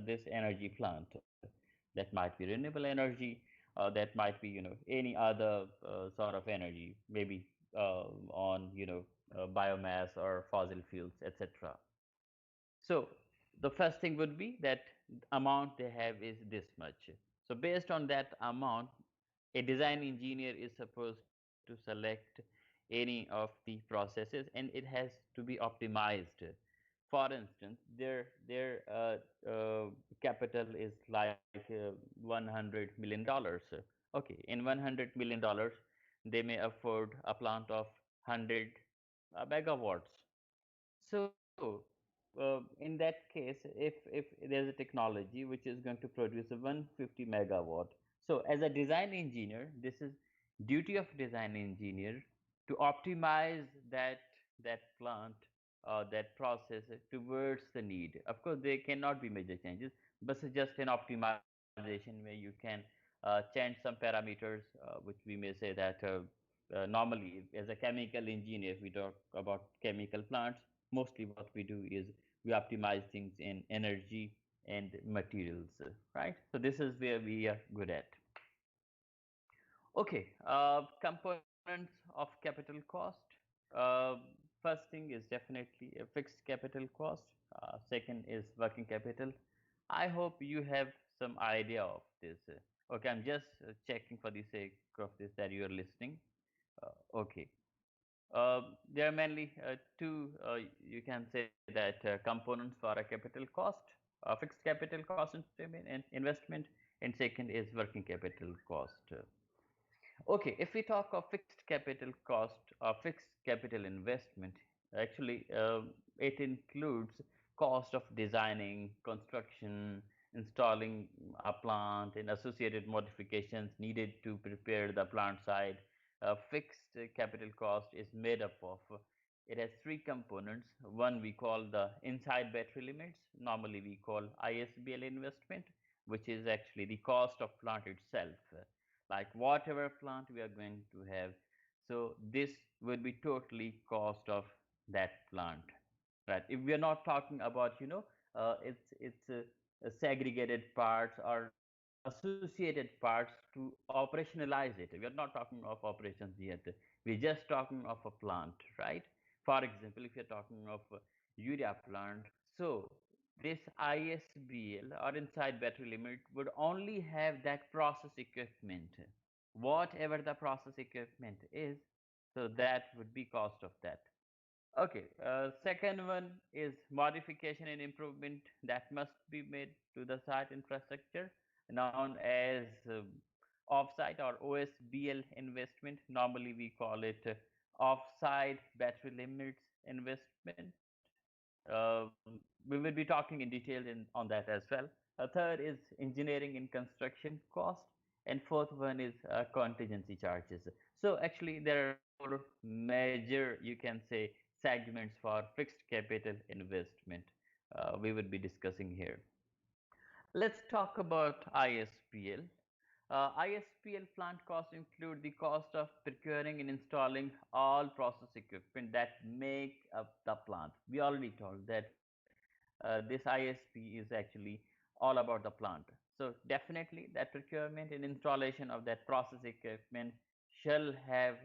this energy plant. That might be renewable energy, that might be any other sort of energy, maybe on biomass or fossil fuels, etc. So the first thing would be that amount they have is this much. So based on that amount, a design engineer is supposed to select any of the processes, and it has to be optimized. For instance, their capital is like $100 million. Okay, in $100 million, they may afford a plant of 100 megawatts. So, in that case, if there's a technology which is going to produce a 150 megawatt, so as a design engineer, this is duty of design engineer to optimize that plant, that process towards the need. Of course, there cannot be major changes, but it's just an optimization where you can change some parameters, which we may say that normally as a chemical engineer, if we talk about chemical plants, mostly what we do is we optimize things in energy and materials, right? So this is where we are good at. Okay, components of capital cost. Uh, First thing is definitely a fixed capital cost. Second is working capital. I hope you have some idea of this. Okay, I'm just checking for the sake of this that you are listening. Okay. There are mainly two, you can say that components for a capital cost, fixed capital cost and investment, and second is working capital cost. Okay, if we talk of fixed capital cost or fixed capital investment, actually it includes cost of designing, construction, installing a plant, and associated modifications needed to prepare the plant site. Fixed capital cost is made up of, it has three components. One we call the inside battery limits, normally we call ISBL investment, which is actually the cost of plant itself, like whatever plant we are going to have. So this would be totally cost of that plant, right? If we are not talking about it's segregated parts or associated parts to operationalize it. We are not talking of operations yet. We're just talking of a plant, right? For example, if you're talking of a urea plant, so this ISBL or inside battery limit would only have that process equipment, whatever the process equipment is. So that would be cost of that. Okay, second one is modification and improvement that must be made to the site infrastructure, known as offsite or OSBL investment. Normally, we call it offsite battery limits investment. We will be talking in detail on that as well. Third is engineering and construction cost, and fourth one is contingency charges. So actually, there are four major, you can say, segments for fixed capital investment we would be discussing here. Let's talk about ISPL. ISPL plant costs include the cost of procuring and installing all process equipment that make up the plant. We already told that this ISP is actually all about the plant. So definitely that procurement and installation of that process equipment shall have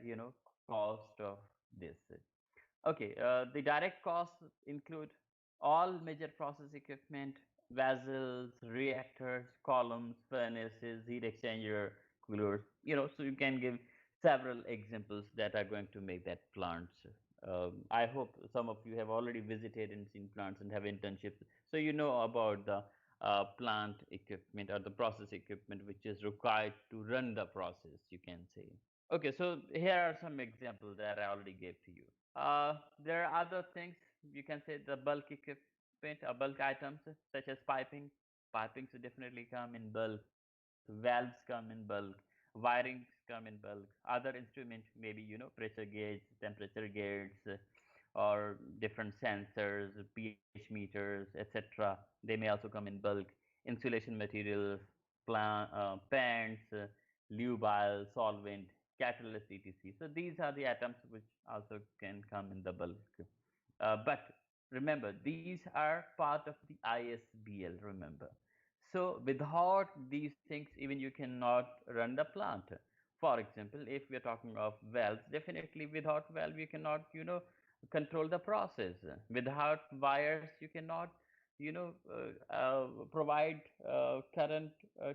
cost of this. Okay, the direct costs include all major process equipment, vessels, reactors, columns, furnaces, heat exchanger, coolers. So you can give several examples that are going to make that plants. I hope some of you have already visited and seen plants and have internships, so you know about the plant equipment or the process equipment which is required to run the process. You can say. Okay, so here are some examples that I already gave to you. There are other things, you can say the bulk equipment or bulk items such as piping. Pipings will definitely come in bulk. Valves come in bulk. Wirings come in bulk. Other instruments, maybe pressure gauge, temperature gauge, or different sensors, pH meters, etc. They may also come in bulk. Insulation materials, paints, lubile, solvent, catalyst, etc. So these are the items which also can come in the bulk. But Remember, these are part of the ISBL, remember. So without these things, even you cannot run the plant. For example, if we are talking of valves, definitely without valve you cannot, control the process. Without wires, you cannot, provide current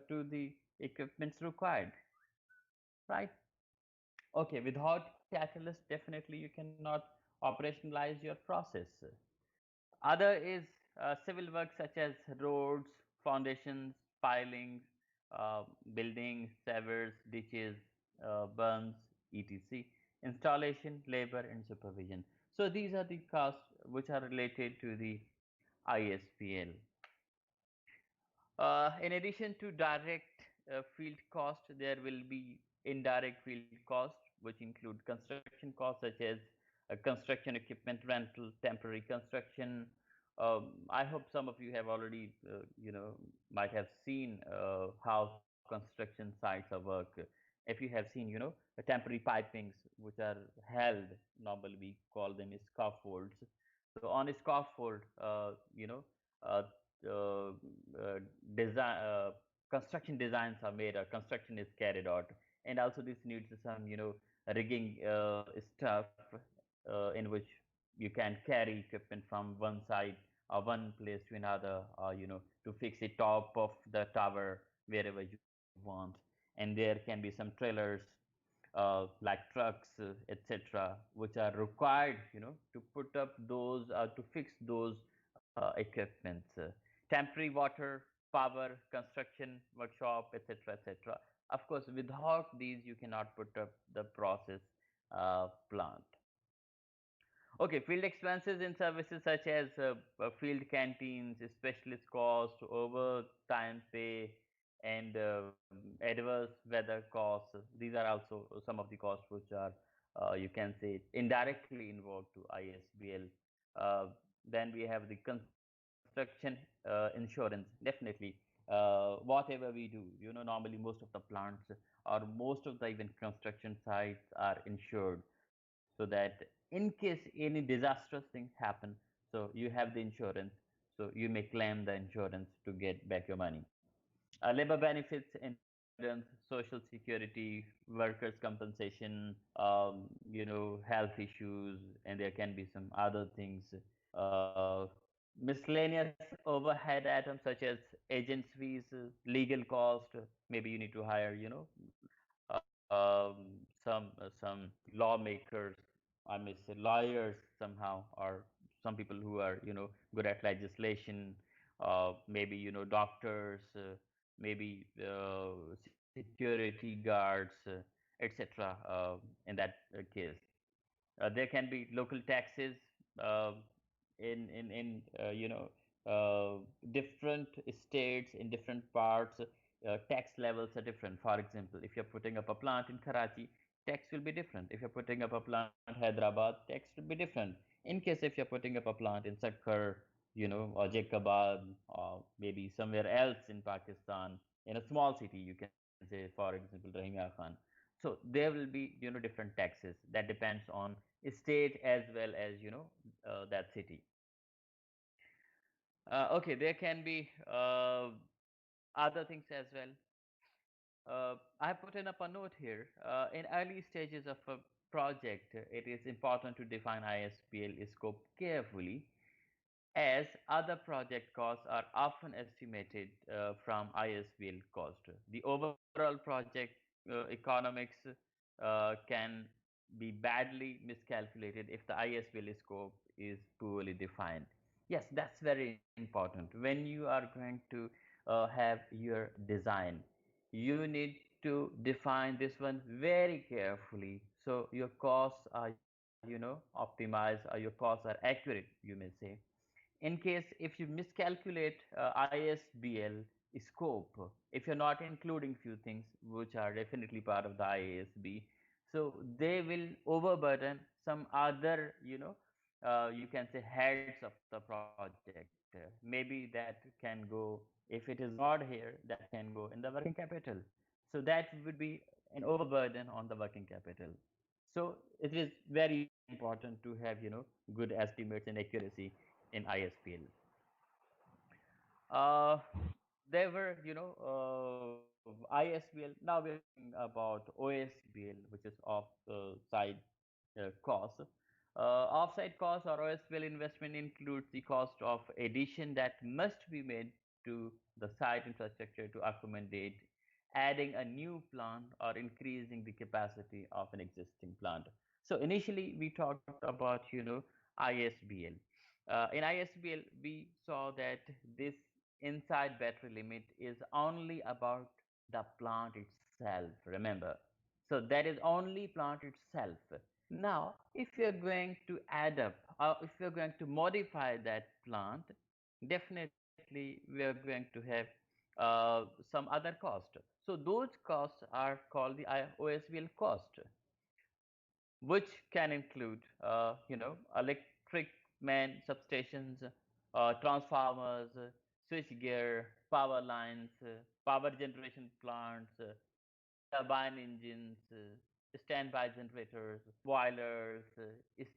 to the equipments required, right? Okay, without catalyst, definitely you cannot operationalize your process. Other is civil work such as roads, foundations, pilings, uh, buildings, sewers, ditches, burns, etc. Installation, labor, and supervision. So these are the costs which are related to the ISPL. In addition to direct field cost, there will be indirect field cost, which include construction costs such as construction equipment rental, temporary construction. I hope some of you have already, might have seen how construction sites are work. If you have seen, temporary pipings which are held, normally we call them scaffolds. So on a scaffold, uh, uh, uh, design construction designs are made or construction is carried out, and also this needs some rigging stuff in which you can carry equipment from one side or one place to another, or to fix the top of the tower wherever you want. And there can be some trailers like trucks, etc., which are required, to put up those, to fix those equipments. Temporary water, power, construction, workshop, etc., etc. Of course, without these, you cannot put up the process plant. Okay, field expenses in services such as field canteens, specialist cost, overtime pay, and adverse weather costs. These are also some of the costs which are, you can say, indirectly involved to ISBL. Uh, then we have the construction insurance. Definitely, whatever we do, normally most of the plants or most of the even construction sites are insured, so that in case any disastrous things happen, so you have the insurance, so you may claim the insurance to get back your money. Labor benefits, insurance, social security, workers compensation, health issues, and there can be some other things. uh, Miscellaneous overhead items such as agents fees, legal cost. Maybe you need to hire, some lawmakers, I may say lawyers somehow, or some people who are good at legislation, maybe doctors, maybe security guards, etc. In that case, there can be local taxes uh, in different states, in different parts. Tax levels are different. For example, if you're putting up a plant in Karachi, tax will be different. If you're putting up a plant in Hyderabad, tax will be different. In case if you're putting up a plant in Sakkar, or Jacobad, or maybe somewhere else in Pakistan, in a small city, you can say, for example, Rahimia Khan. So there will be different taxes. That depends on state as well as that city. Okay, there can be other things as well. I have put in up a note here. In early stages of a project, it is important to define ISPL scope carefully, as other project costs are often estimated from ISBL cost. The overall project economics can be badly miscalculated if the ISBL scope is poorly defined. Yes, that's very important. When you are going to have your design, you need to define this one very carefully, so your costs are optimized, or your costs are accurate, you may say. In case if you miscalculate ISBL scope, if you're not including few things which are definitely part of the IASB, so they will overburden some other, you can say heads of the project. Maybe that can go, if it is not here, that can go in the working capital. So that would be an overburden on the working capital. So it is very important to have good estimates and accuracy. in ISBL. Uh, there were, ISBL. Now we are talking about OSBL, which is offside cost. Offside cost or OSBL investment includes the cost of addition that must be made to the site infrastructure to accommodate adding a new plant or increasing the capacity of an existing plant. So initially we talked about, ISBL. In ISBL, we saw that this inside battery limit is only about the plant itself, remember. So that is only plant itself. Now, if you're going to add up, or if you're going to modify that plant, definitely we are going to have some other cost. So those costs are called the OSVL cost, which can include, electric main substations, transformers, switchgear, power lines, power generation plants, turbine engines, standby generators, boilers,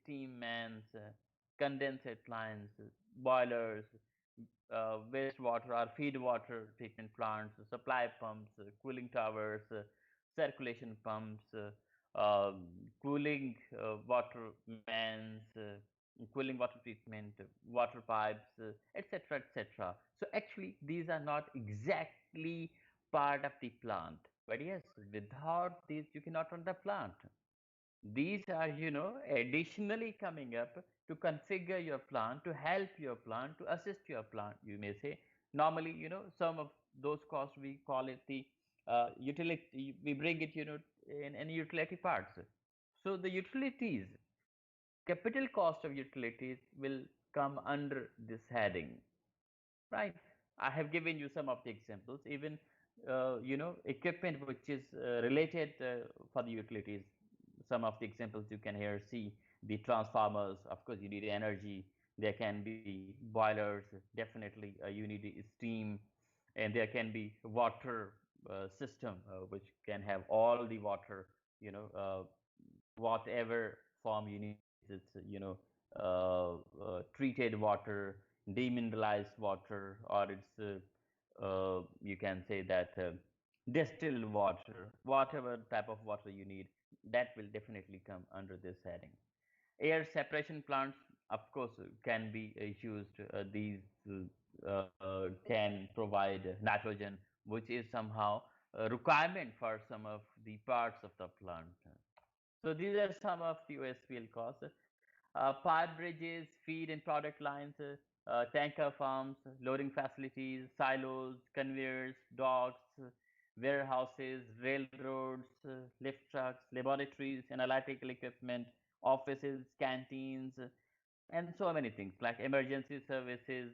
steam mains, condensate lines, boilers, wastewater or feed water treatment plants, supply pumps, cooling towers, circulation pumps, cooling water mains, cooling water treatment, water pipes, etc., etc. So actually, these are not exactly part of the plant, but yes, without these, you cannot run the plant. These are, additionally coming up to configure your plant, to help your plant, to assist your plant, you may say. Normally, some of those costs, we call it the utility, we bring it, in utility parts. So the utilities, capital cost of utilities will come under this heading, right? I have given you some of the examples, even equipment which is related for the utilities. Some of the examples you can here see: the transformers, of course you need energy. There can be boilers, definitely you need steam, and there can be water system which can have all the water, whatever form you need. It's treated water, demineralized water, or you can say that distilled water, whatever type of water you need, that will definitely come under this heading. Air separation plants, of course, can be used. These can provide nitrogen, which is somehow a requirement for some of the parts of the plant. So these are some of the OSPL costs. Pipe bridges, feed and product lines, tanker farms, loading facilities, silos, conveyors, docks, warehouses, railroads, lift trucks, laboratories, analytical equipment, offices, canteens, and so many things like emergency services,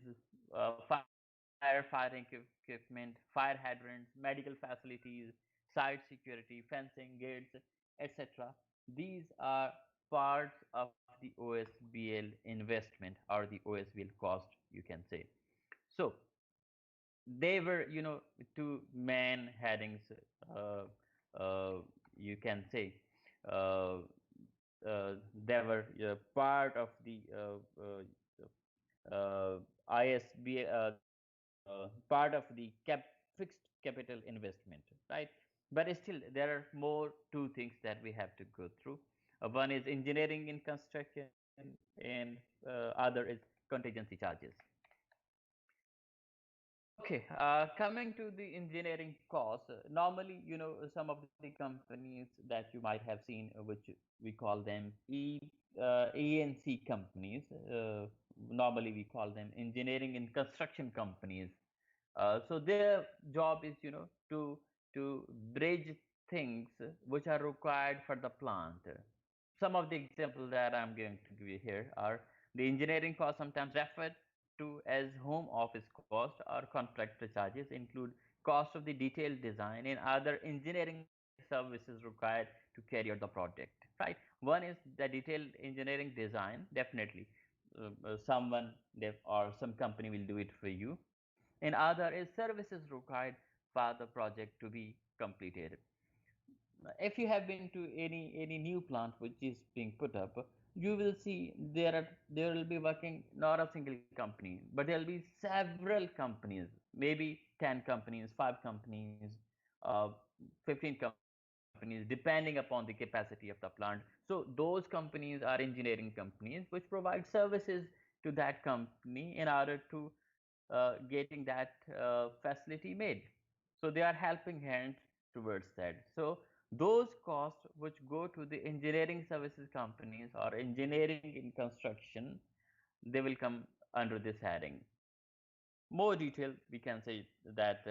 firefighting equipment, fire hydrants, medical facilities, site security, fencing, gates, etc. These are parts of the OSBL investment or the OSBL cost, you can say. So they were, two main headings. Uh, you can say uh, they were part of the ISB, part of the fixed capital investment, right? But still, there are more two things that we have to go through. One is engineering in construction, and other is contingency charges. Okay, coming to the engineering costs, normally, some of the companies that you might have seen, which we call them ENC companies, normally we call them engineering and construction companies. So their job is, to bridge things which are required for the plant. Some of the examples that I'm going to give you here are the engineering costs, sometimes referred to as home office cost or contractor charges, include cost of the detailed design and other engineering services required to carry out the project, right? One is the detailed engineering design, definitely someone or some company will do it for you, and other is services required for the project to be completed. If you have been to any new plant which is being put up, you will see there will be working not a single company, but there will be several companies, maybe 10 companies, 5 companies, uh, 15 companies, depending upon the capacity of the plant. So those companies are engineering companies which provide services to that company in order to getting that facility made. So they are helping hands towards that. So those costs which go to the engineering services companies or engineering in construction, they will come under this heading. More detail, we can say that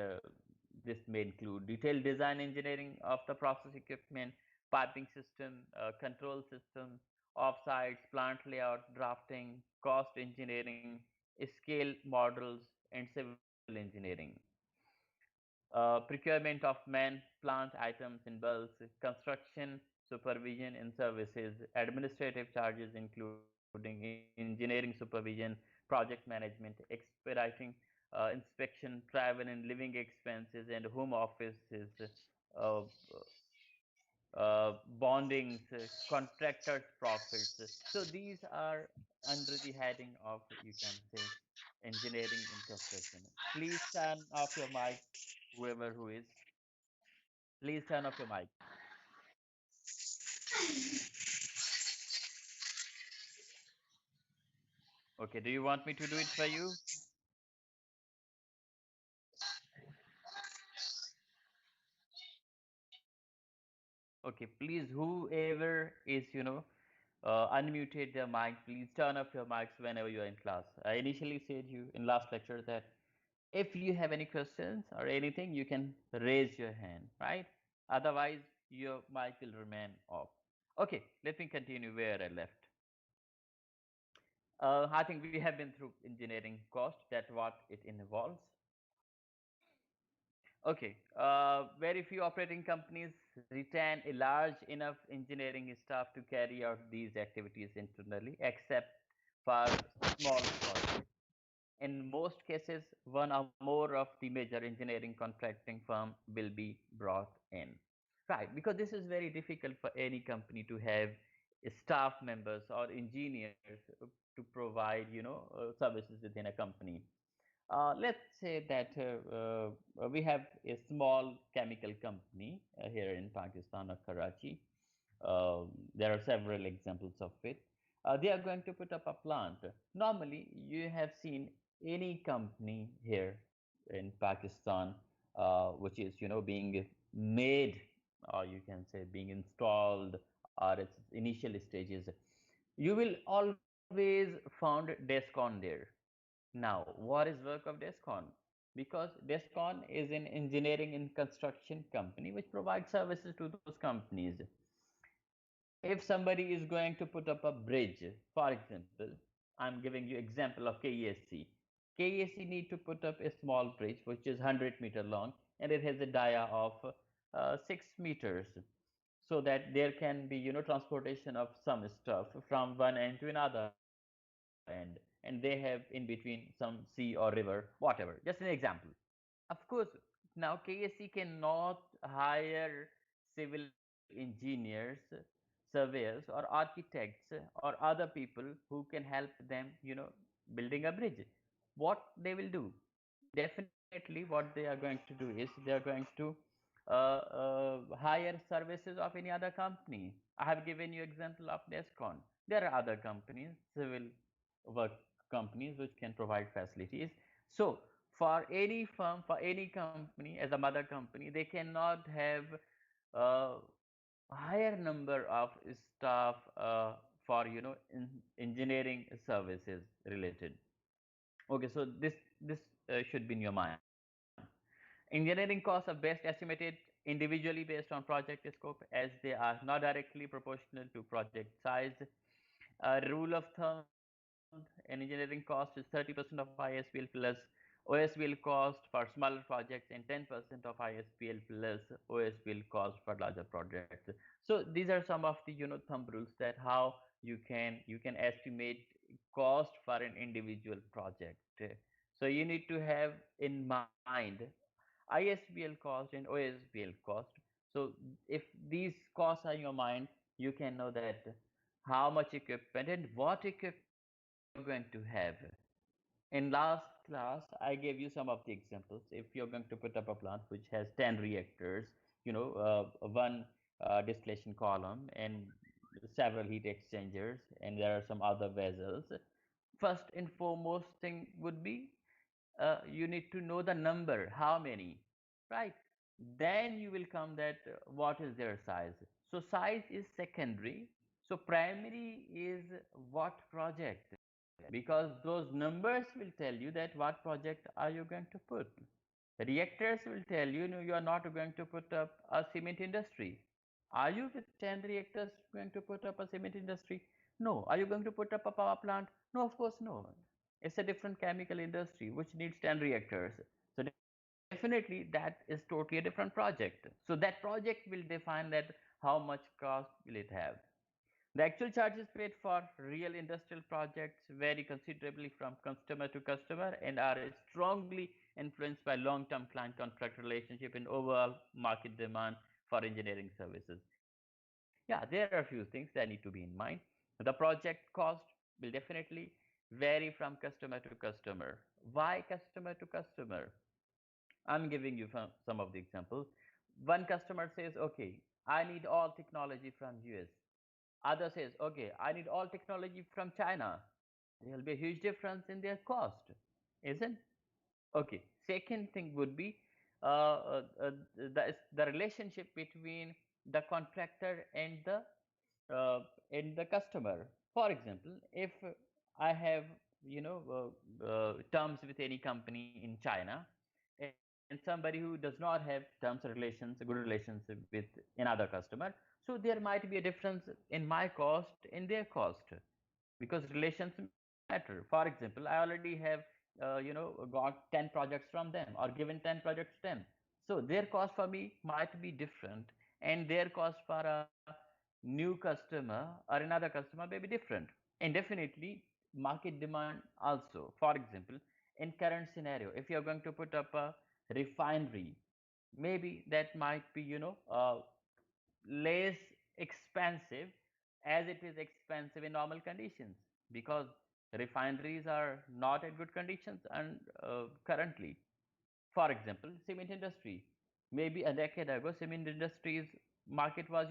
this may include detailed design engineering of the process equipment, piping system, control system, offsites, plant layout, drafting, cost engineering, scale models, and civil engineering. Procurement of man, plant items in bulk, construction, supervision and services, administrative charges including engineering supervision, project management, expediting inspection, travel and living expenses, and home offices, uh, bondings, contractors' profits. So these are under the heading of, you can say, engineering in construction. Please turn off your mic, whoever who is. Please turn off your mic. Okay, do you want me to do it for you? Okay, please, whoever is, unmuted their mic, please turn off your mics whenever you are in class. I initially said you in last lecture that if you have any questions or anything, you can raise your hand, right? Otherwise, your mic will remain off. Okay, let me continue where I left. I think we have been through engineering cost, that what it involves. Okay, very few operating companies retain a large enough engineering staff to carry out these activities internally, except for small projects. In most cases, one or more of the major engineering contracting firm will be brought in. Right, because this is very difficult for any company to have staff members or engineers to provide, services within a company. Let's say that we have a small chemical company here in Pakistan or Karachi. There are several examples of it. They are going to put up a plant. Normally, you have seen any company here in Pakistan, which is being made, or you can say being installed, or its initial stages. You will always found Descon there. Now, what is work of Descon? Because Descon is an engineering and construction company which provides services to those companies. If somebody is going to put up a bridge, for example, I'm giving you example of KESC. KESC need to put up a small bridge which is 100-meter long and it has a dia of 6 meters, so that there can be transportation of some stuff from one end to another end, and they have in between some sea or river, whatever. Just an example. Of course, now KSC cannot hire civil engineers, surveyors, or architects or other people who can help them, building a bridge. What they will do? Definitely, what they are going to do is they are going to hire services of any other company. I have given you example of Descon. There are other companies, civil work companies, which can provide facilities. So for any firm, for any company as a mother company, they cannot have uh, higher number of staff for engineering services related. Okay, so this should be in your mind. Engineering costs are best estimated individually based on project scope, as they are not directly proportional to project size. Rule of thumb: an engineering cost is 30% of ISBL plus OSBL cost for smaller projects, and 10% of ISBL plus OSBL cost for larger projects. So these are some of the thumb rules that how you can estimate cost for an individual project. So you need to have in mind ISBL cost and OSBL cost. So if these costs are in your mind, you can know that how much equipment and what equipment you're going to have. In last class, I gave you some of the examples. If you're going to put up a plant which has 10 reactors, one distillation column and several heat exchangers, and there are some other vessels. First and foremost thing would be you need to know the number, how many, right? Then you will come that what is their size. So size is secondary. So primary is what project, because those numbers will tell you that what project are you going to put. Reactors will tell you, no, you are not going to put up a cement industry. Are you with 10 reactors going to put up a cement industry? No. Are you going to put up a power plant? No, of course no. It's a different chemical industry which needs 10 reactors. So definitely that is totally a different project. So that project will define that how much cost will it have. The actual charges paid for real industrial projects vary considerably from customer to customer and are strongly influenced by long-term client-contract relationship and overall market demand for engineering services. Yeah, there are a few things that need to be in mind. The project cost will definitely vary from customer to customer. Why customer to customer? I'm giving you some of the examples. One customer says, okay, I need all technology from US. Other says, okay, I need all technology from China. There will be a huge difference in their cost, isn't? Okay. Second thing would be the relationship between the contractor and the customer. For example, if I have terms with any company in China, and somebody who does not have terms relations, good relationship with another customer, so there might be a difference in my cost in their cost, because relations matter. For example, I already have got 10 projects from them or given 10 projects to them, so their cost for me might be different, and their cost for a new customer or another customer may be different. And definitely market demand also. For example, in current scenario, if you're going to put up a refinery, maybe that might be less expensive as it is expensive in normal conditions, because refineries are not at good conditions and currently. For example, cement industry. Maybe a decade ago, cement industry's market was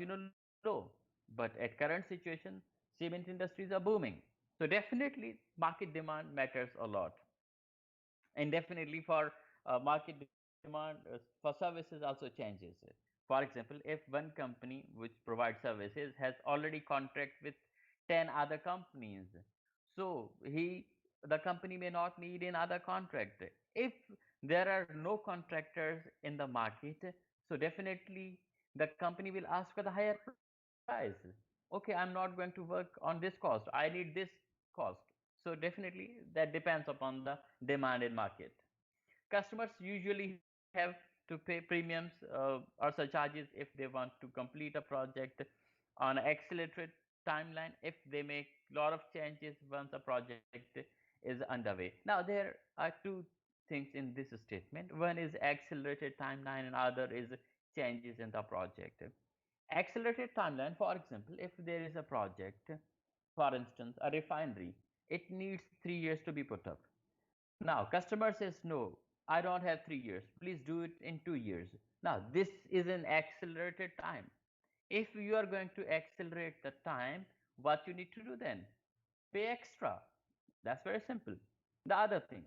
low, but at current situation, cement industries are booming. So definitely, market demand matters a lot, and definitely for market demand for services also changes. For example, if one company which provides services has already contract with 10 other companies, so the company may not need another contract. If there are no contractors in the market, so definitely the company will ask for the higher price. Okay, I'm not going to work on this cost, I need this cost. So definitely that depends upon the demand in market. Customers usually have to pay premiums or surcharges if they want to complete a project on an accelerated timeline, if they make a lot of changes once a project is underway. Now, there are two things in this statement. One is accelerated timeline and other is changes in the project. Accelerated timeline, for example, if there is a project, for instance, a refinery, it needs 3 years to be put up. Now, customer says, no, I don't have 3 years. Please do it in 2 years. Now, this is an accelerated time. If you are going to accelerate the time, what you need to do then? Pay extra. That's very simple. The other thing,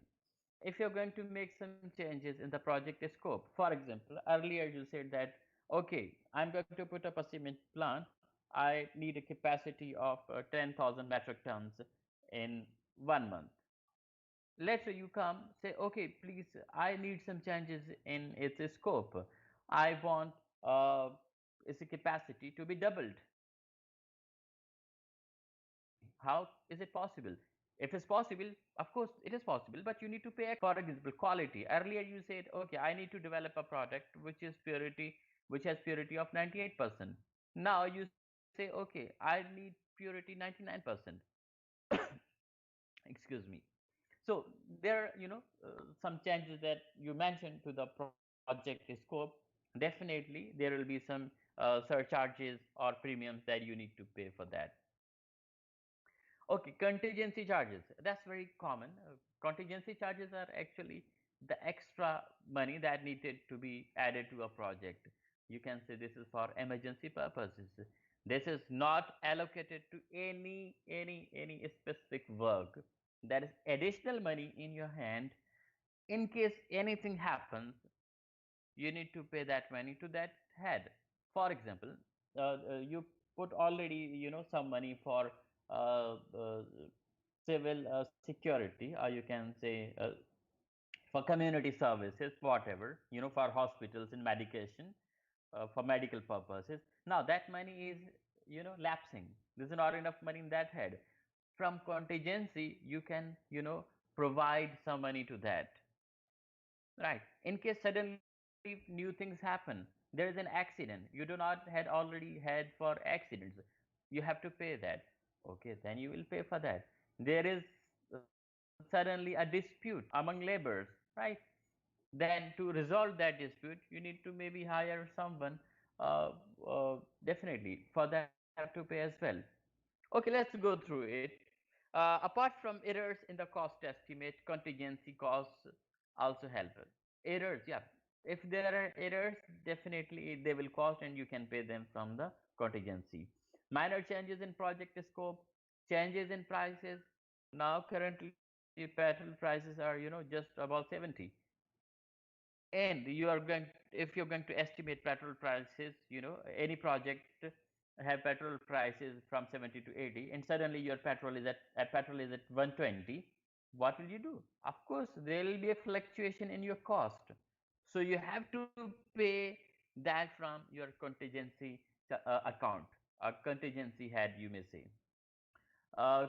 if you're going to make some changes in the project scope, for example, earlier you said that, okay, I'm going to put up a cement plant. I need a capacity of 10,000 metric tons in 1 month. Let's say you come, say, okay, please, I need some changes in its scope. I want its capacity to be doubled. How is it possible? If it's possible, of course it is possible, but you need to pay extra. For example, quality. Earlier you said, okay, I need to develop a product which has purity of 98%. Now you say, okay, I need purity 99%. Excuse me. So there, some changes that you mentioned to the project scope. Definitely, there will be some surcharges or premiums that you need to pay for that. Okay, contingency charges. That's very common. Contingency charges are actually the extra money that needed to be added to a project. You can say this is for emergency purposes. This is not allocated to any specific work. There is additional money in your hand in case anything happens. You need to pay that money to that head. For example, you put already some money for civil security, or you can say for community services, whatever, for hospitals and medication, for medical purposes. Now that money is lapsing. There's not enough money in that head. From contingency, you can provide some money to that. Right. In case suddenly new things happen, there is an accident. You do not had already had for accidents. You have to pay that. Okay, then you will pay for that. There is suddenly a dispute among laborers, right? Then to resolve that dispute, you need to maybe hire someone. Uh, Definitely for that you have to pay as well. Okay, let's go through it. Apart from errors in the cost estimate, contingency costs also help. Errors, yeah. If there are errors, definitely they will cost and you can pay them from the contingency. Minor changes in project scope, changes in prices. Now currently petrol prices are just about 70, and you are going, if you're going to estimate petrol prices, any project have petrol prices from 70 to 80, and suddenly your petrol is at 120. What will you do? Of course there will be a fluctuation in your cost, so you have to pay that from your contingency account, a contingency head, you may say. uh,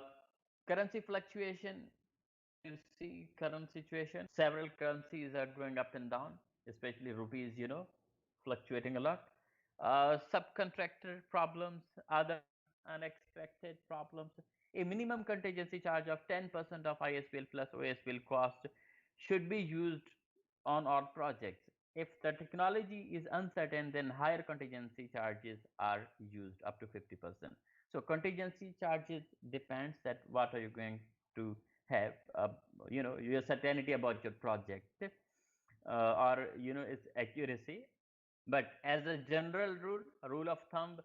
Currency fluctuation. As you see current situation, several currencies are going up and down, especially rupees, fluctuating a lot. Subcontractor problems, other unexpected problems. A minimum contingency charge of 10% of ISBL plus OSBL cost should be used on all projects. If the technology is uncertain, then higher contingency charges are used up to 50%. So contingency charges depends that what are you going to have, your certainty about your project, or its accuracy. But as a general rule, a rule of thumb,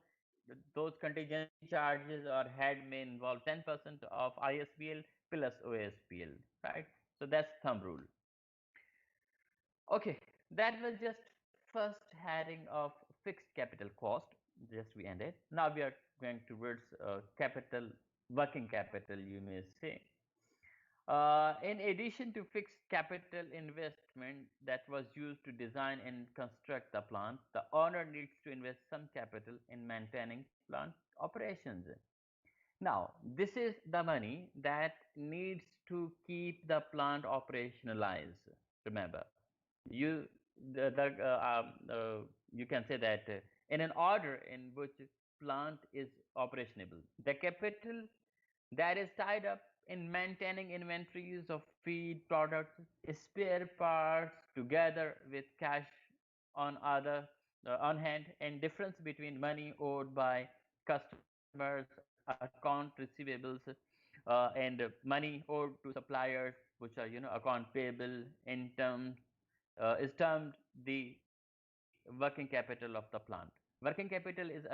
those contingency charges or head may involve 10% of ISBL plus OSBL, right? So that's thumb rule. Okay, that was just first heading of fixed capital cost. Just we ended. Now we are going towards capital, working capital, you may say. In addition to fixed capital investment that was used to design and construct the plant, the owner needs to invest some capital in maintaining plant operations. Now, this is the money that needs to keep the plant operationalized. Remember, you you can say that in an order in which plant is operationable, the capital that is tied up in maintaining inventories of feed products, spare parts, together with cash on other on hand, and difference between money owed by customers, account receivables, and money owed to suppliers, which are account payable in terms, is termed the working capital of the plant. Working capital is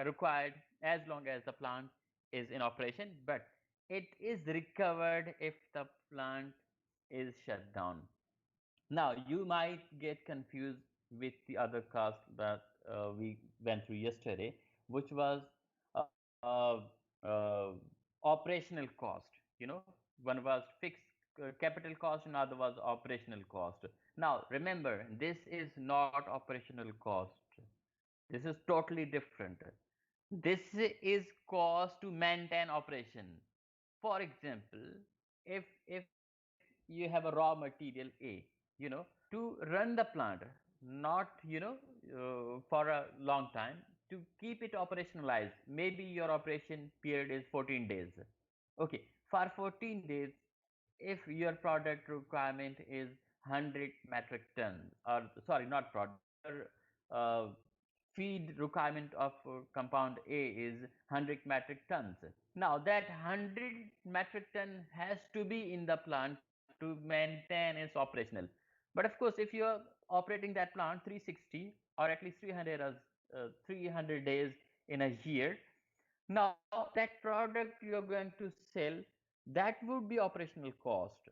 required as long as the plant is in operation, but it is recovered if the plant is shut down. Now, you might get confused with the other cost that we went through yesterday, which was uh, uh, operational cost. One was fixed capital cost, and other was operational cost. Now, remember, this is not operational cost. This is totally different. This is cost to maintain operation. For example, if you have a raw material A, to run the plant, not for a long time, to keep it operationalized, maybe your operation period is 14 days. Okay, for 14 days, if your product requirement is 100 metric ton, or sorry, not product, your feed requirement of compound A is 100 metric tons. Now that 100 metric ton has to be in the plant to maintain its operational. But of course, if you are operating that plant 360 or at least 300 days in a year, now that product you are going to sell, that would be operational cost.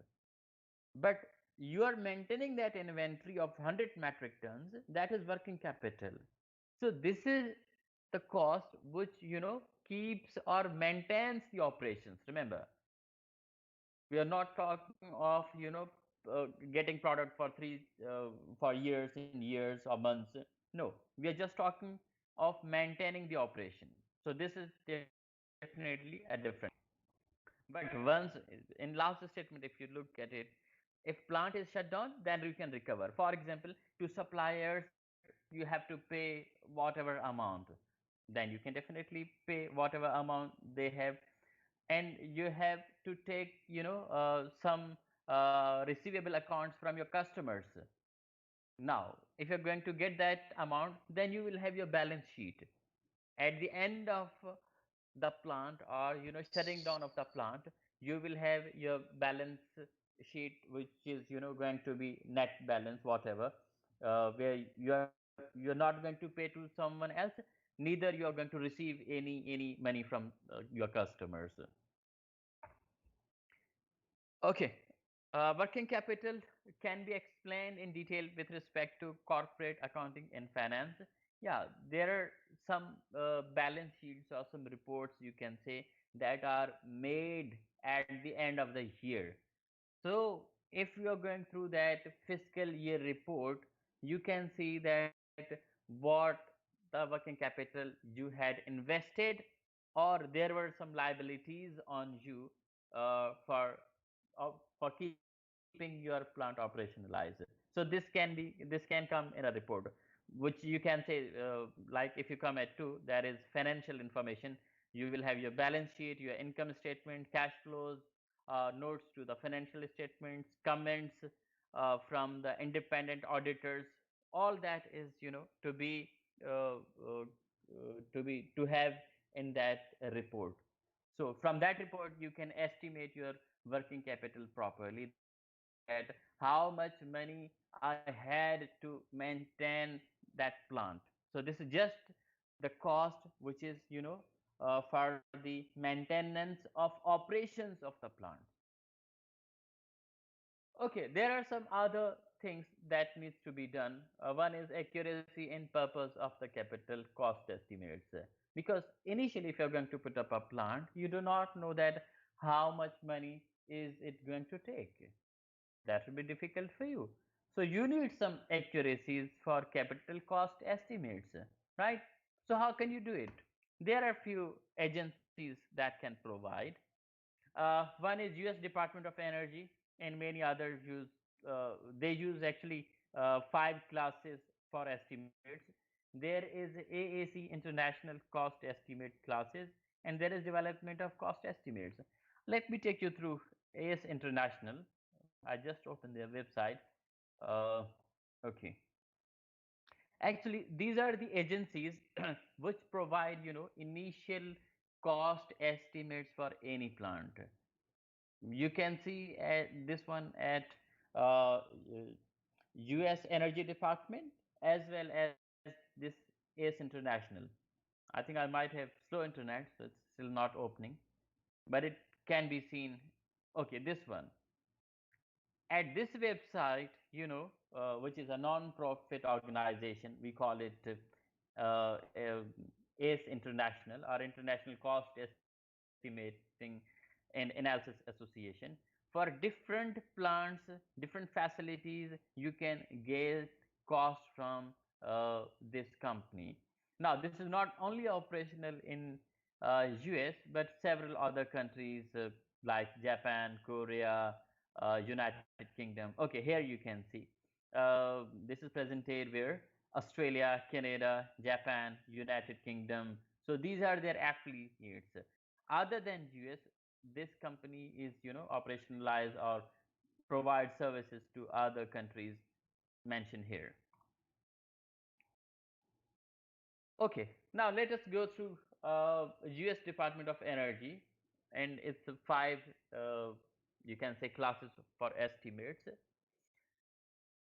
But you are maintaining that inventory of 100 metric tons, that is working capital. So this is the cost which keeps or maintains the operations. Remember, we are not talking of getting product for for years and years or months. No, we are just talking of maintaining the operation. So this is definitely a different. But once in last statement, if you look at it, if plant is shut down, then you can recover. For example, to suppliers, you have to pay whatever amount. Then you can definitely pay whatever amount they have, and you have to take some receivable accounts from your customers. Now, if you're going to get that amount, then you will have your balance sheet at the end of the plant, or shutting down of the plant. You will have your balance sheet, which is going to be net balance, whatever, where you're not going to pay to someone else, neither you are going to receive any money from your customers. Okay. Working capital can be explained in detail with respect to corporate accounting and finance. Yeah, there are some balance sheets or some reports, you can say, that are made at the end of the year. So if you are going through that fiscal year report, you can see that what the working capital you had invested, or there were some liabilities on you for keeping your plant operationalized. So this can come in a report, which you can say, like if you come at 2, that is financial information. You will have your balance sheet, your income statement, cash flows, notes to the financial statements, comments from the independent auditors. All that is to be uh, uh, to have in that report. So from that report, you can estimate your working capital properly, that how much money I had to maintain that plant. So this is just the cost which is for the maintenance of operations of the plant. Okay, there are some other things that needs to be done. One is accuracy in purpose of the capital cost estimates. Because initially, if you're going to put up a plant, you do not know that how much money is it going to take. That will be difficult for you. So you need some accuracies for capital cost estimates, right? So how can you do it? There are few agencies that can provide. One is US Department of Energy, and many others use. They use actually 5 classes for estimates. There is AAC International Cost Estimate classes, and there is Development of Cost Estimates. Let me take you through AACE International. I just opened their website. Uh, okay. Actually, these are the agencies which provide initial cost estimates for any plant. You can see this one at US Energy Department, as well as this ACE International. I think I might have slow internet, so it's still not opening, but it can be seen. Okay, this one. At this website, which is a non-profit organization, we call it ACE International, or International Cost Estimating and Analysis Association. For different plants, different facilities, you can get cost from this company. Now, this is not only operational in US, but several other countries like Japan, Korea, United Kingdom. Okay, here you can see. This is presented where Australia, Canada, Japan, United Kingdom. So these are their affiliates. Other than US, this company is operationalized or provide services to other countries mentioned here. Okay, now let us go through US Department of Energy and its five, uh, you can say, classes for estimates.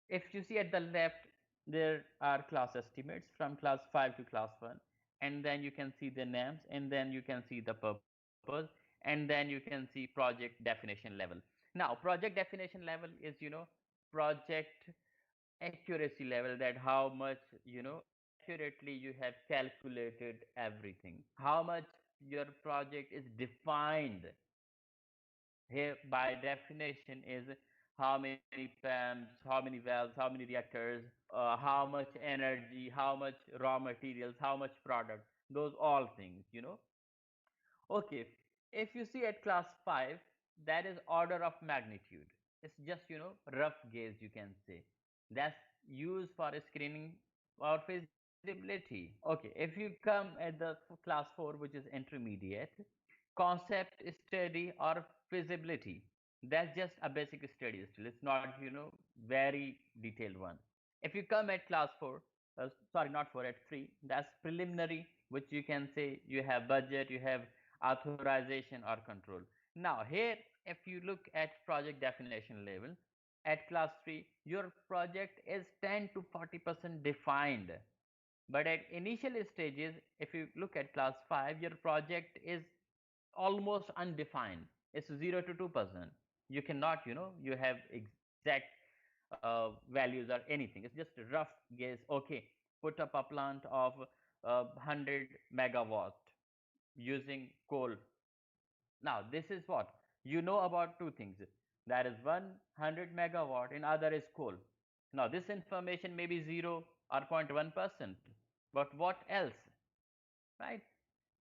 If you see at the left, there are class estimates from class 5 to class 1, and then you can see the names, and then you can see the purpose, and then you can see project definition level. Now, project definition level is, project accuracy level, that how much, accurately you have calculated everything, how much your project is defined. Here by definition is how many pumps, how many valves, how many reactors, how much energy, how much raw materials, how much product, those all things, Okay, if you see at class 5, that is order of magnitude. It's just, rough gauge, you can say. That's used for screening or feasibility. Okay, if you come at the class 4, which is intermediate, concept study or feasibility. That's just a basic study still. It's not, very detailed one. If you come at class 4, sorry, not 4, at 3, that's preliminary, which you can say you have budget, you have authorization or control. Now, here, if you look at project definition level, at class 3, your project is 10 to 40% defined. But at initial stages, if you look at class 5, your project is almost undefined. It's 0 to 2%. You cannot, you have exact values or anything. It's just a rough guess. Okay, put up a plant of 100 megawatt using coal. Now, this is what you know about two things. That is 100 megawatt and other is coal. Now, this information may be 0 or 0.1%, but what else, right?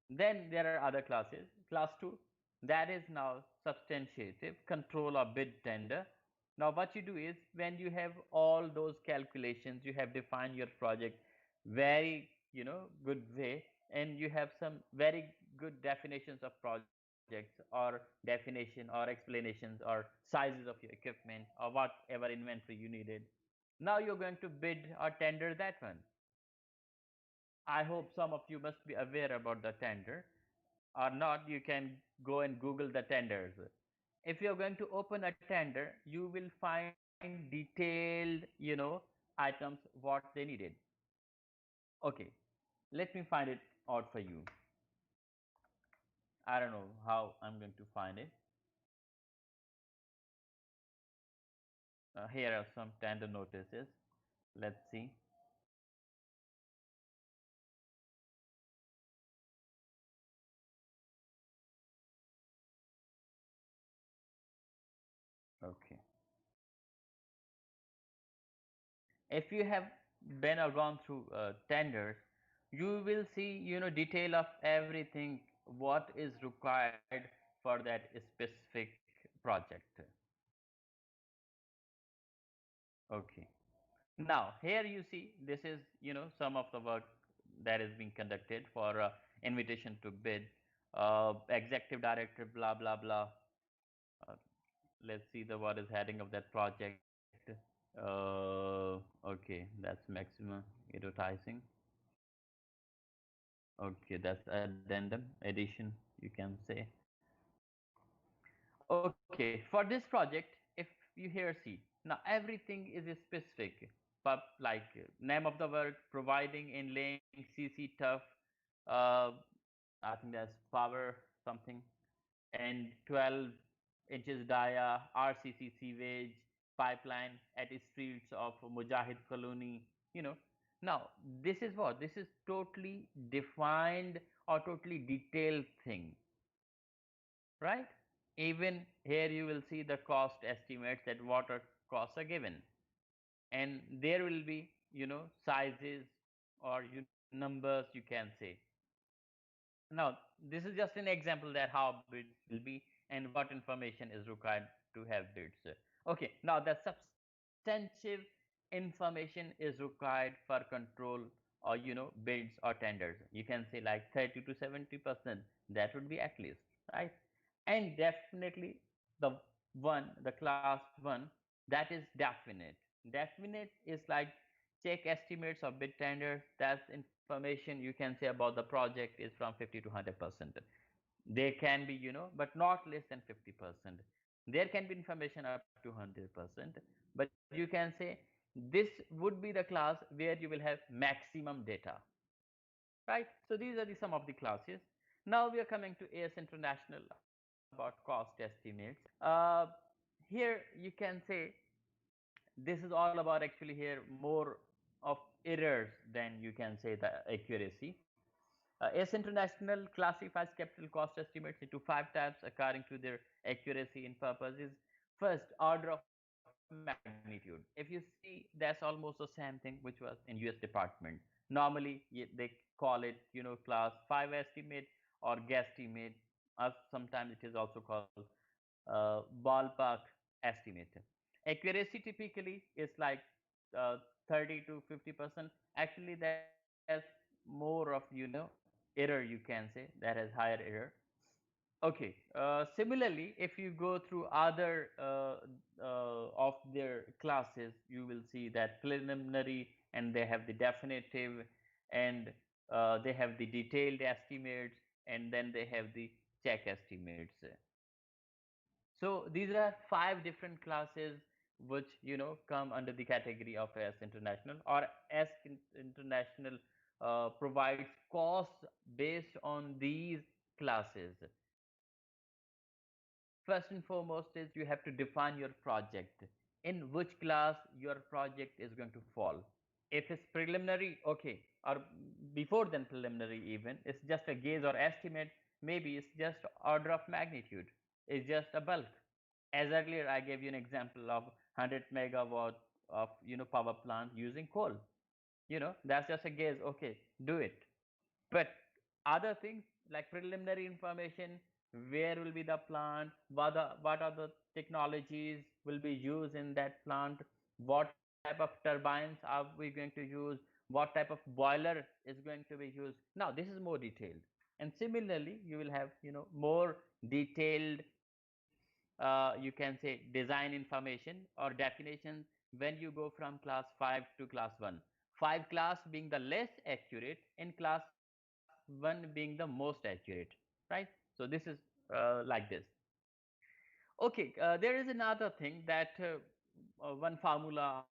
Then there are other classes. Class 2, that is now substantiative control or bid tender. Now what you do is, when you have all those calculations, you have defined your project very, good way, and you have some very good definitions of projects or definition or explanations or sizes of your equipment or whatever inventory you needed. Now you're going to bid or tender that one. I hope some of you must be aware about the tender. Or not, you can go and Google the tenders. If you're going to open a tender, you will find detailed, items what they needed. Okay, let me find it out for you. I don't know how I'm going to find it. Here are some tender notices. Let's see. Okay. If you have been or gone through tenders, you will see, detail of everything what is required for that specific project. Okay. Now, here you see, this is, some of the work that is being conducted for invitation to bid, executive director, blah, blah, blah. Uh, let's see the what is heading of that project. Okay, that's maximum advertising. Okay, that's addendum, addition, you can say. Okay, for this project, if you here see, now everything is specific, but like name of the work, providing in laying CC tough, uh, I think that's power something, and 12 inches dia, RCC sewage pipeline at the streets of Mujahid colony, you know. Now, this is what? This is totally defined or totally detailed thing, right? Even here you will see the cost estimates, that water costs are given, and there will be, sizes or numbers, you can say. Now, this is just an example that how bids will be and what information is required to have bids. Okay, now the substantive information is required for control or, bids or tenders. You can say like 30 to 70%. That would be at least, right? And definitely the the class one, that is definite. Definite is like check estimates of bid tender. That's information you can say about the project is from 50 to 100%. They can be, but not less than 50%. There can be information up to 100%, but you can say this would be the class where you will have maximum data, right? So these are some of the classes. Now we are coming to AS International about cost estimates. Here you can say this is all about actually here more of errors than you can say the accuracy. AS International classifies capital cost estimates into five types according to their accuracy in purposes. First, order of magnitude. If you see, that's almost the same thing which was in US department. Normally, they call it, class 5 estimate or guesstimate, or sometimes it is also called ballpark estimate. Accuracy typically is like uh, 30 to 50%. Actually, there's more of error, you can say, that has higher error. Okay. Similarly, if you go through other of their classes, you will see that preliminary, and they have the definitive, and they have the detailed estimates, and then they have the check estimates. So these are five different classes which come under the category of S International, or S International provides costs based on these classes. First and foremost is you have to define your project, in which class your project is going to fall. If it's preliminary, okay, or before than preliminary even, it's just a gauge or estimate, maybe it's just order of magnitude, it's just a bulk. As earlier I gave you an example of 100 megawatt of power plant using coal. That's just a gauge, okay, do it. But other things like preliminary information, where will be the plant, what are the technologies will be used in that plant, what type of turbines are we going to use, what type of boiler is going to be used. Now this is more detailed. And similarly, you will have more detailed you can say design information or definitions when you go from class 5 to class 1. 5 class being the less accurate and class 1 being the most accurate, right? So this is like this. Okay, there is another thing that one formula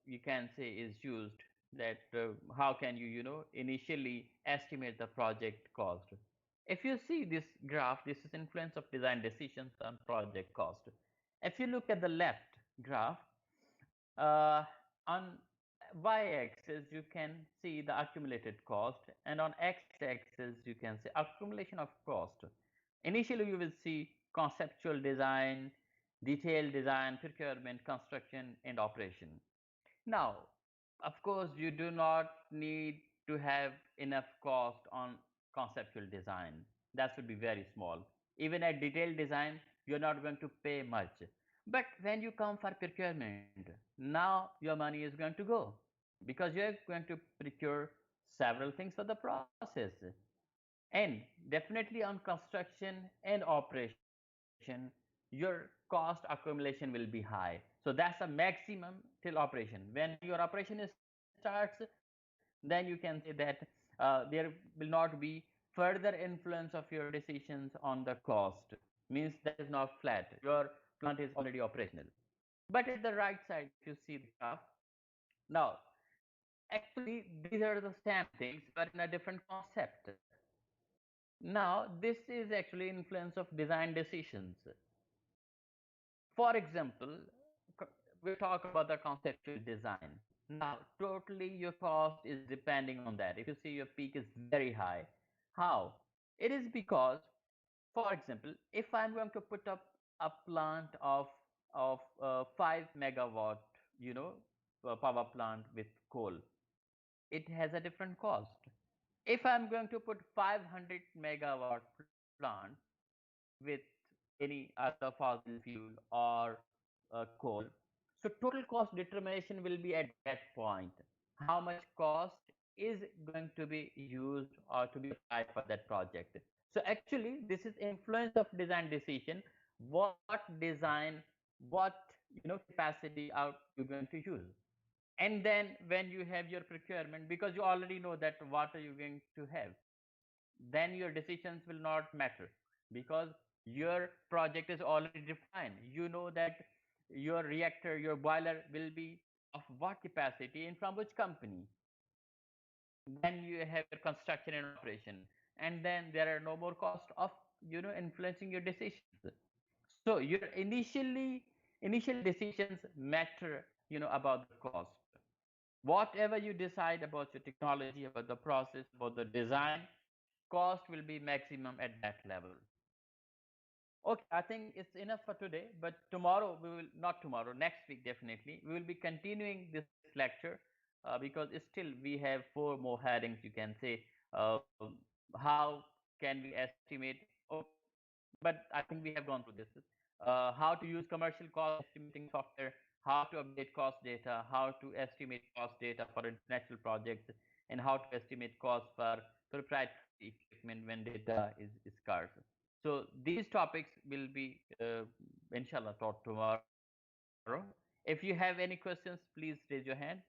you can say is used, that how can you initially estimate the project cost. If you see this graph, this is influence of design decisions on project cost. If you look at the left graph, on y-axis you can see the accumulated cost, and on x-axis you can see accumulation of cost. Initially you will see conceptual design, detailed design, procurement, construction, and operation. Now, of course, you do not need to have enough cost on conceptual design. That should be very small. Even at detailed design, you're not going to pay much. But when you come for procurement, now your money is going to go, because you're going to procure several things for the process. And definitely on construction and operation, your cost accumulation will be high. So that's a maximum till operation. When your operation starts, then you can say that there will not be further influence of your decisions on the cost. Means that is not flat. Your plant is already operational. But at the right side, if you see the graph, now actually these are the same things but in a different concept. Now this is actually influence of design decisions. For example, we talk about the conceptual design. Now, totally your cost is depending on that. If you see your peak is very high, how? It is because, for example, if I'm going to put up a plant of 5 megawatt, you know, power plant with coal, it has a different cost. If I'm going to put 500 megawatt plant with any other fossil fuel or coal, so total cost determination will be at that point. How much cost is going to be used or to be applied for that project? So actually, this is influence of design decision. What design, what capacity are you going to use? And then when you have your procurement, because you already know that what are you going to have, then your decisions will not matter, because your project is already defined. You know that your reactor, your boiler will be of what capacity and from which company. Then you have your construction and operation, and then there are no more cost of influencing your decisions. So your initial decisions matter, about the cost. Whatever you decide about your technology, about the process, about the design, cost will be maximum at that level. Okay, I think it's enough for today, but tomorrow we will, not tomorrow, next week definitely, we will be continuing this lecture, because still we have 4 more headings, you can say. How can we estimate? Oh, but I think we have gone through this. How to use commercial cost estimating software, how to update cost data, how to estimate cost data for international projects, and how to estimate cost for proprietary equipment when data is scarce. So these topics will be, inshallah, taught tomorrow. If you have any questions, please raise your hand.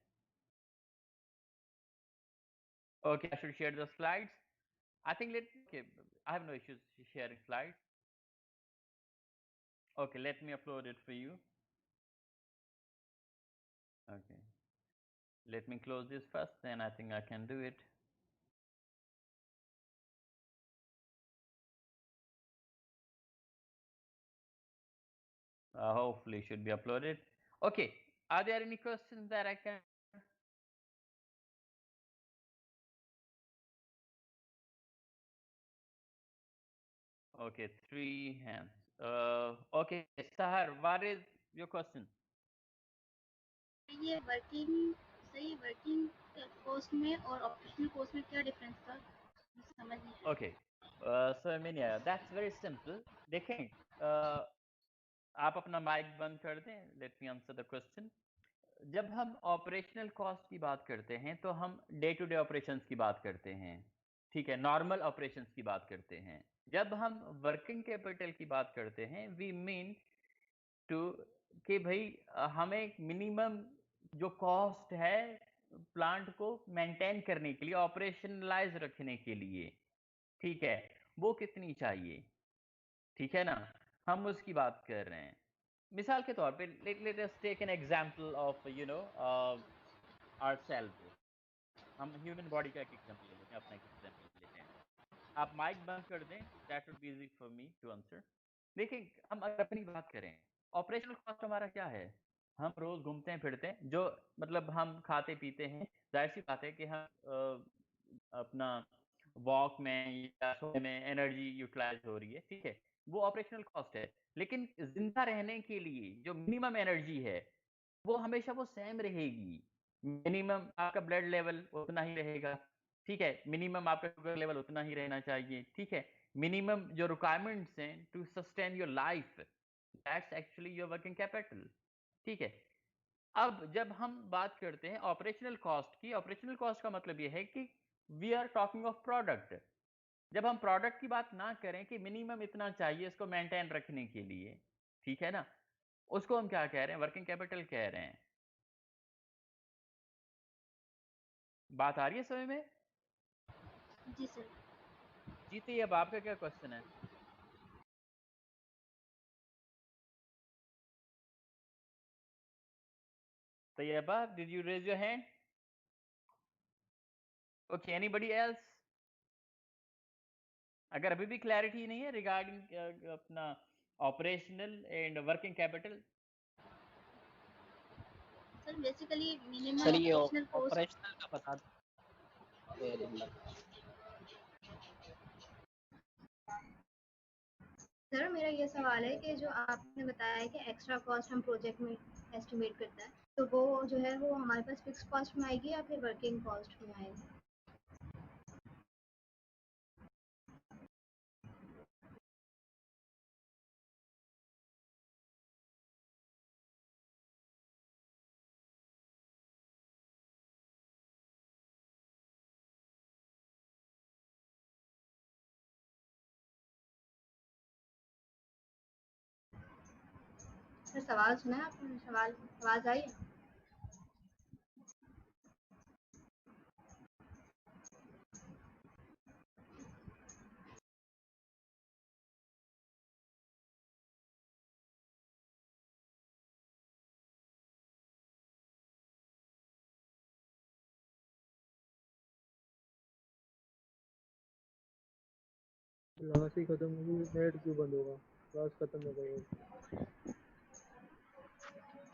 Okay, I should share the slides. I think okay, I have no issues sharing slides. Okay, let me upload it for you. Okay. Let me close this first, then I think I can do it. Hopefully should be uploaded. Okay, are there any questions that I can? Okay, 3 hands. Okay, Sahar, what is your question? ये working सही working cost में और operational cost में क्या difference था समझ नहीं आया Okay, so Minya, that's very simple. देखें, आप अपना माइक बंद कर दें. Let me answer the question. जब हम ऑपरेशनल कॉस्ट की बात करते हैं तो हम डे टू डे ऑपरेशंस की बात करते हैं. ठीक है, नॉर्मल ऑपरेशंस की बात करते हैं. जब हम वर्किंग कैपिटल की बात करते हैं, वी मीन टू कि भाई, हमें मिनिमम जो कॉस्ट है प्लांट को मेंटेन करने के लिए, ऑपरेशनलाइज रखने के लिए, ठीक है, वो कितनी चाहिए. ठीक है ना, हम उसकी बात कर रहे हैं. मिसाल के तौर पे let us take an example of ourselves. हम ह्यूमन बॉडी का एक एग्जांपल ले लेते हैं, अपना एक एग्जांपल ले लेते हैं. आप माइक बंद कर दें, that would be easy for me to answer. देखिए, हम अगर अपनी बात करें, ऑपरेशनल कॉस्ट हमारा क्या है. हम रोज घूमते हैं फिरते हैं, जो मतलब हम खाते पीते हैं, जाहिर सी बात है कि हम अपना वॉक में या सोने में एनर्जी यूटिलाइज हो रही है, ठीक है, वो ऑपरेशनल कॉस्ट है. लेकिन जिंदा रहने के लिए जो मिनिमम एनर्जी है, वो हमेशा वो सेम रहेगी. मिनिमम आपका ब्लड लेवल उतना ही रहेगा, ठीक है, मिनिमम आपका शुगर लेवल उतना ही रहना चाहिए, ठीक है. मिनिमम जो रिक्वायरमेंट्स हैं to sustain your life, that's actually your working capital. ठीक है. अब जब हम बात करते हैं ऑपरेशनल कॉस्ट की, ऑपरेशनल कॉस्ट का मतलब यह है कि we are talking of product. जब हम प्रोडक्ट की बात ना करें कि मिनिमम इतना चाहिए इसको मेंटेन रखने के लिए, ठीक है ना, उसको हम क्या कह रहे हैं, वर्किंग कैपिटल कह रहे हैं. बात आ रही है समझ में? जी सर जीते, अब आपका क्या क्वेश्चन है? Taiba, did you raise your hand? Okay, anybody else? अगर अभी भी क्लैरिटी नहीं है रिगार्डिंग अपना operational and working capital. Sir basically minimum sir ये ऑपरेशनल कॉस्ट ऑपरेशनल का बता दें. सर मेरा ये सवाल है कि जो आपने बताया है कि एक्स्ट्रा कॉस्ट हम प्रोजेक्ट में एस्टिमेट करता है तो वो जो है वो हमारे पास फिक्स कॉस्ट में आएगी या फिर वर्किंग कॉस्ट में आएगी. सर सवाल सुना है आपने, सवाल आवाज आई है. क्लास ही खत्म होगी, नेट क्यों बंद होगा? क्लास खत्म हो गई।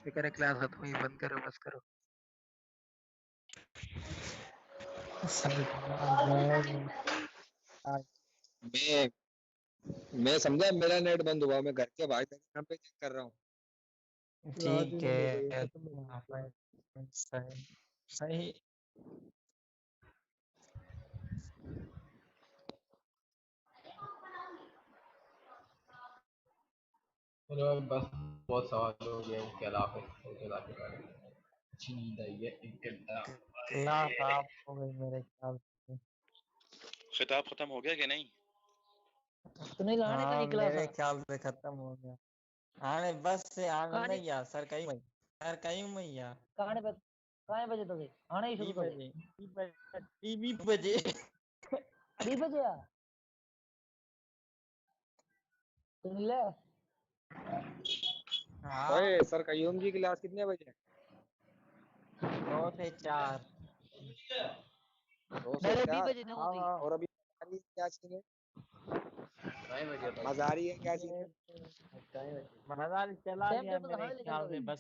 कह रहे क्लास खत्म हुई, बंद करो बस करो। मैं समझा मेरा नेट बंद हुआ, मैं घर के बाहर काम पे चेक कर रहा हूँ। क्लास ही ठीक बंद हो गई, है, खत्म हो गई क्लास। सही सही। चलो बस बहुत सवाल हो गया, उसके अलावा अच्छी नींद आई है 1 घंटा। क्लास आप हो गई मेरे ख्याल से। खिताब खत्म हो गया कि नहीं? सुनील आने का हाँ निकला मेरे था। ख्याल से खत्म हो गया। आने बस से आने कहानी नहीं यार सर, कहीं सर कहीं में यार कहानी पे कहानी बजे तो गई आने ही शुरू 3 कर बजे 20 बजे 3 बजे आ सुनील हाँ ओए सर कयूम जी क्लास कितने बजे है? 2 से 4। 2 से मेरे 20 4। बजे नहीं होती। और अभी मजारी क्या सीन है? मजारी है क्या सीन है? मजारी चला सेम गया टेबल मेरे हमें लेकर ख्याल गई। से बस